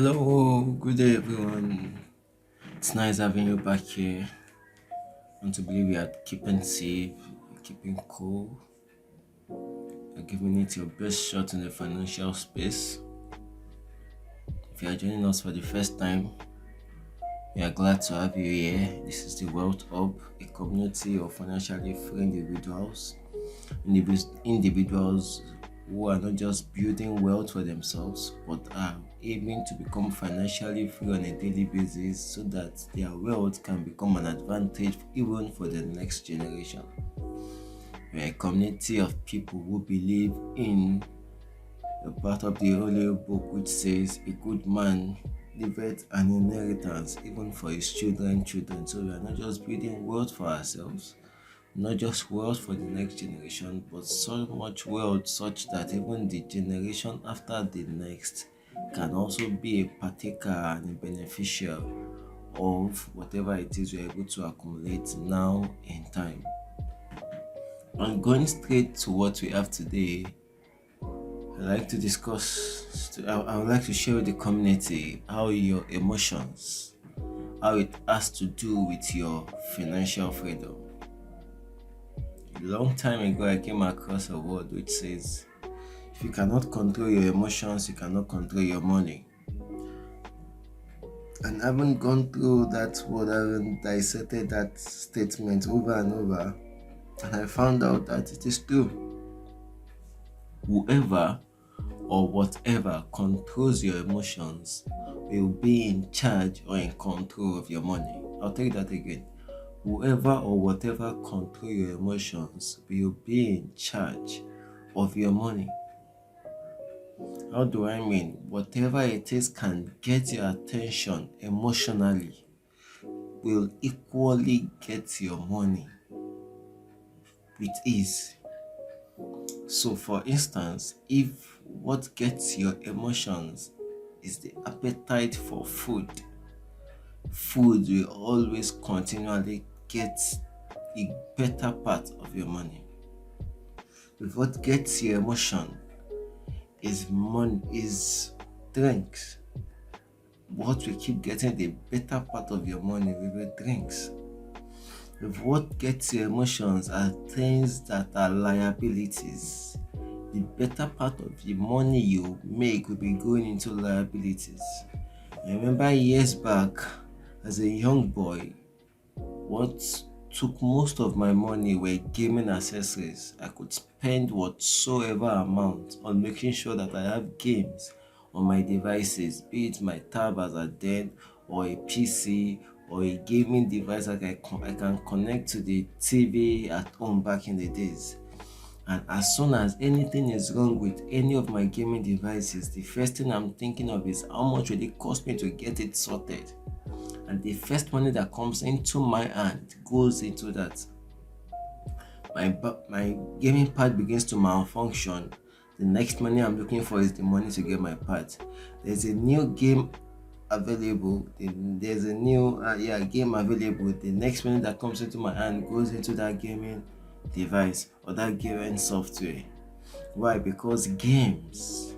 Hello, good day everyone. It's nice having you back here. Want to believe you are keeping safe, keeping cool, you're giving it your best shot in the financial space. If you are joining us for the first time, we are glad to have you here. This is the Wealth Hub, a community of financially free individuals who are not just building wealth for themselves but are aiming to become financially free on a daily basis so that their wealth can become an advantage even for the next generation. We're a community of people who believe in a part of the Holy Book which says a good man leaveth an inheritance even for his children. So we are not just building wealth for ourselves, not just wealth for the next generation, but so much wealth such that even the generation after the next can also be a partaker and a beneficiary of whatever it is we're able to accumulate now in time. And going straight to what we have today, I'd like to discuss, I would like to share with the community how your emotions, how it has to do with your financial freedom. A long time ago, I came across a word which says, if you cannot control your emotions, you cannot control your money. And I haven't gone through that word, I haven't dissected that statement over and over, and I found out that it is true. Whoever or whatever controls your emotions will be in charge or in control of your money. I'll take that again. Whoever or whatever control your emotions will be in charge of your money. How do I mean? Whatever it is can get your attention emotionally will equally get your money with ease. So, for instance, if what gets your emotions is the appetite for food, food will always continually get a better part of your money. If what gets your emotion is money, is drinks, what will keep getting the better part of your money will be drinks. If what gets your emotions are things that are liabilities, the better part of the money you make will be going into liabilities. I remember years back, as a young boy, what took most of my money were gaming accessories. I could spend whatsoever amount on making sure that I have games on my devices, be it my tab as a den or a PC or a gaming device that I can connect to the TV at home back in the days. And as soon as anything is wrong with any of my gaming devices, the first thing I'm thinking of is how much will it cost me to get it sorted. And the first money that comes into my hand goes into that. My gaming pad begins to malfunction. The next money I'm looking for is the money to get my pad. There's a new game available. There's a new game available. The next money that comes into my hand goes into that gaming device or that gaming software. Why? Because games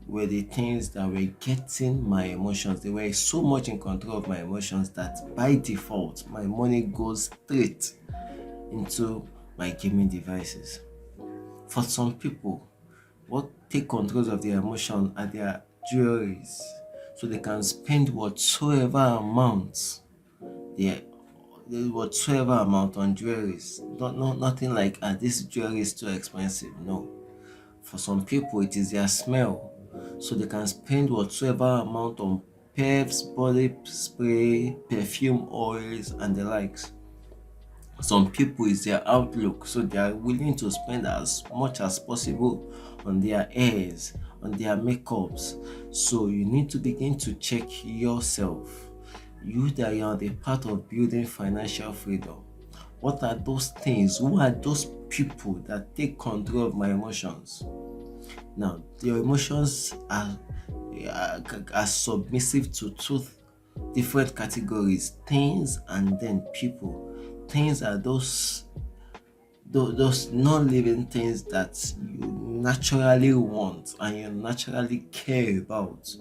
were the things that were getting my emotions. They were so much in control of my emotions that by default, my money goes straight into my gaming devices. For some people, what take control of their emotion are their jewelries. So they can spend whatsoever amount they whatsoever amount on jewelries. Nothing like this jewelry is too expensive. No. For some people, it is their smell. So they can spend whatsoever amount on perfs, body spray, perfume oils, and the likes. Some people, it's their outlook. So they are willing to spend as much as possible on their hairs, on their makeups. So you need to begin to check yourself. You that are the part of building financial freedom. What are those things? Who are those people that take control of my emotions? Now, your emotions are submissive to two different categories: things and then people. Things are those non-living things that you naturally want and you naturally care about.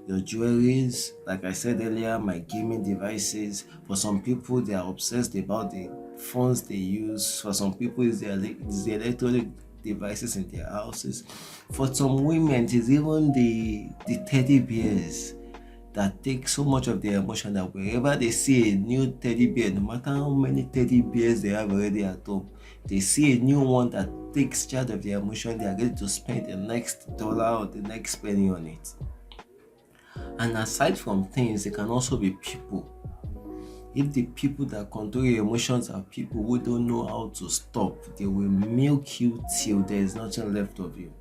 your jewelries, like I said earlier, my gaming devices. For some people, they are obsessed about the phones they use. For some people, it's the electronic devices in their houses. For some women, it is even the teddy bears that take so much of their emotion that wherever they see a new teddy bear, no matter how many teddy bears they have already at home, they see a new one that takes charge of their emotion, they are ready to spend the next dollar or the next penny on it. And aside from things, it can also be people. If the people that control your emotions are people who don't know how to stop, they will milk you till there is nothing left of you.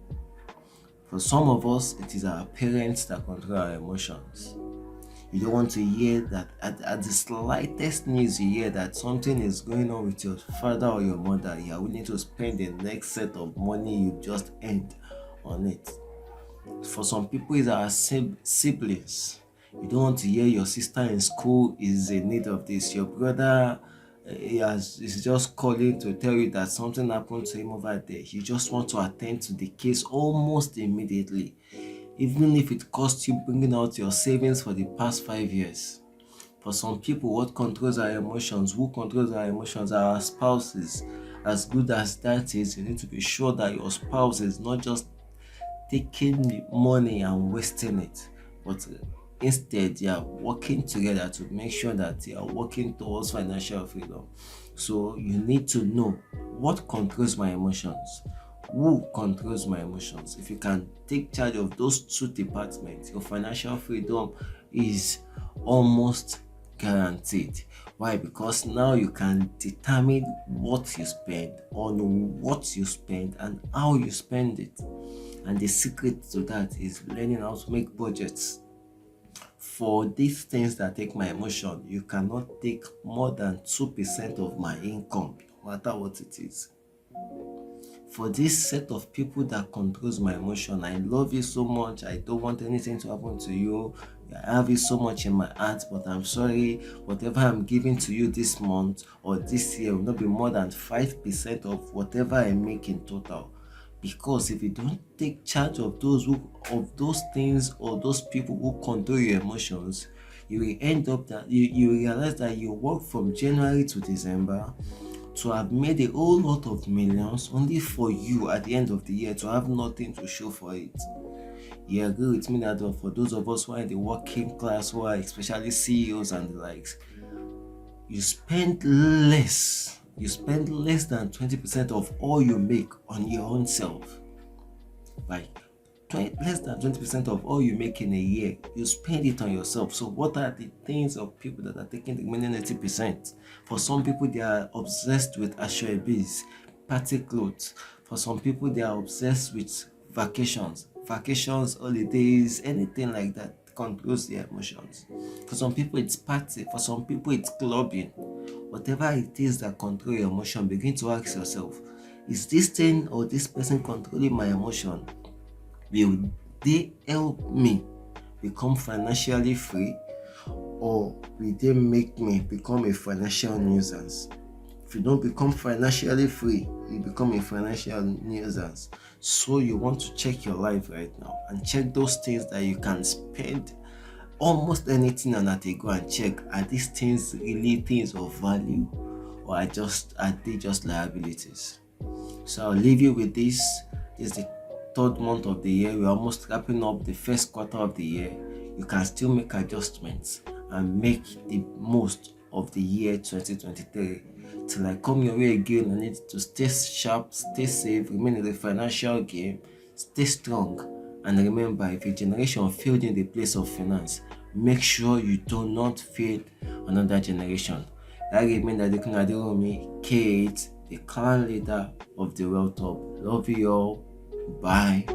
For some of us, it is our parents that control our emotions. You don't want to hear that at the slightest news you hear that something is going on with your father or your mother, you are willing to spend the next set of money you just earned on it. For some people, it's our siblings. You don't want to hear your sister in school is in need of this. Your brother is just calling to tell you that something happened to him over there. You just want to attend to the case almost immediately, even if it costs you bringing out your savings for the past 5 years. For some people, what controls our emotions, who controls our emotions, are our spouses. As good as that is, you need to be sure that your spouse is not just taking money and wasting it, but instead you are working together to make sure that you are working towards financial freedom. So you need to know what controls my emotions, who controls my emotions. If you can take charge of those two departments, your financial freedom is almost guaranteed. Why? Because now you can determine what you spend, on what you spend, and how you spend it. And the secret to that is learning how to make budgets. For these things that take my emotion, you cannot take more than 2% of my income, no matter what it is. For this set of people that controls my emotion, I love you so much, I don't want anything to happen to you, I have you so much in my heart, but I'm sorry, whatever I'm giving to you this month or this year will not be more than 5% of whatever I make in total. Because if you don't take charge of those things or those people who control your emotions, you will end up that you realize that you work from January to December to have made a whole lot of millions, only for you at the end of the year to have nothing to show for it. You agree with me that for those of us who are in the working class, who are especially CEOs and the likes, you spend less than 20% of all you make on your own self. Like less than 20% of all you make in a year, you spend it on yourself. So what are the things of people that are taking the remaining 80%? For some people, they are obsessed with ashwebis, party clothes. For some people, they are obsessed with vacations, holidays, anything like that controls their emotions. For some people, it's party. For some people, it's clubbing. Whatever it is that controls your emotion, begin to ask yourself, is this thing or this person controlling my emotion? Will they help me become financially free, or will they make me become a financial nuisance? If you don't become financially free, you become a financial nuisance. So you want to check your life right now and check those things that you can spend almost anything on at a go, and check, are these things really things of value, or are they just liabilities? So I'll leave you with this. This is the third month of the year. We're almost wrapping up the first quarter of the year. You can still make adjustments and make the most of the year 2023. Till I come your way again, I need to stay sharp, stay safe, remain in the financial game, stay strong. And remember, if a generation failed in the place of finance, make sure you do not fail another generation. I remain Adekunle Aderounmu, Kate, the clan leader of the Wealth Hub. Love you all. Bye.